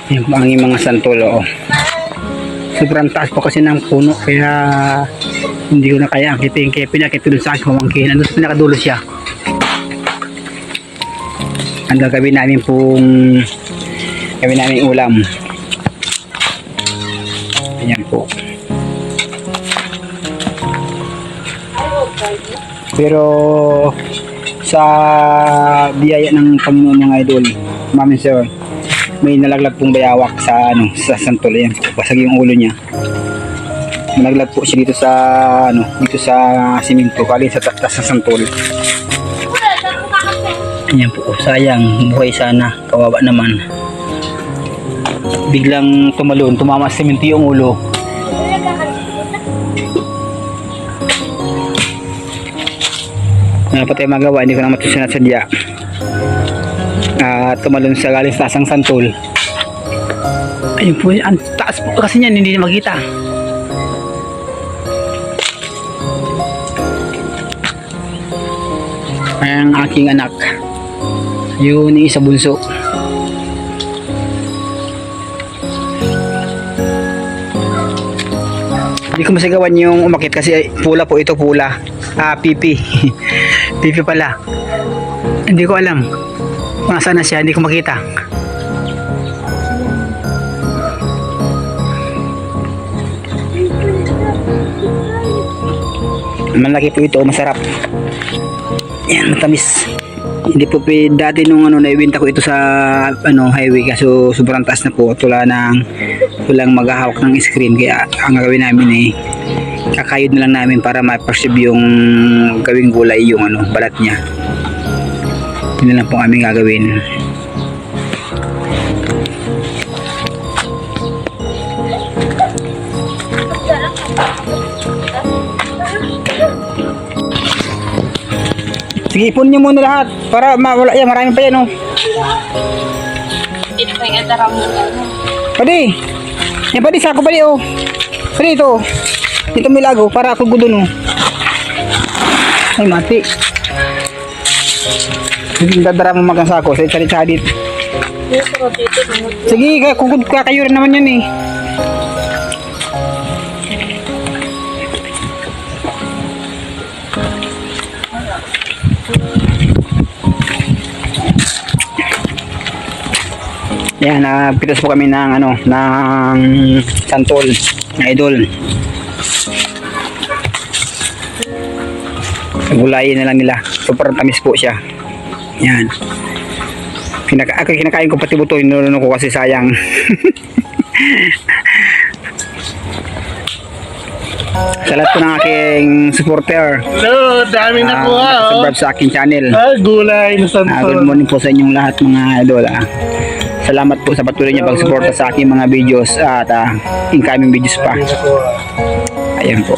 Yan po ang aming mga santol. Oh. Sobrang taas po kasi ng puno kaya hindi ko na kaya akitin. Kaya pinakit ko dun sa aking pamangkin. Nandun sa pinakadulo siya. Ang gagawin namin ulam. Ayan po. Pero sa biyaya ng Panginoon ng idol, Mami Sir, may nalaglag pong bayawak sa sa santol. Ayan, basag yung ulo niya. Nalaglag po siya dito sa simento, kalin sa tatas ng santol. Ayan po, sayang, buhay sana, kawawa naman. Biglang tumama sa simento yung ulo. Ano pa tayo magawa, hindi ko na matusunat sa diya. Tumalon sa galing sa tasang santol. Ayun po, ang taas po kasi niyan, hindi na makita. Ang aking anak, yun yung isa bunso. Hindi ko masagawan yung umakit kasi pula po ito, pula. Pipi. Pipi pala. Hindi ko alam kung nasaan na siya, hindi ko makita. Malaki po ito, masarap. Yan, matamis. Hindi po dati nung naibenta ko ito sa highway kaso sobrang taas na po at walang maghahawak ng screen, kaya ang gagawin namin kakayod na lang namin para ma-perceive yung gawing gulay yung balat niya. Yun na lang po aming gagawin. Sige, ipon nyo muna lahat para mawala yan. Marami pa yan, Pwede. Yan, pwede. Sako pwede, Pwede ito. Ito may lago para ako gudon, Ay, mati. Hindi dadara mo magang sako. Salit-salit. Sige, kakayurin naman yan, Yan, pitas po kami ng santol, idol. Gulayin na lang nila. Super tamis po siya. Yan. Kinakain ko pati buto, inuno ko kasi sayang. Sa lahat po ng aking supporter. Hello, dami nakuha. Subscribe sa aking channel. Gulay na santol. Good morning po sa inyong lahat mga idol. Salamat po sa patuloy niyo pag-suporta sa aking mga videos at incoming videos pa. Ayan po.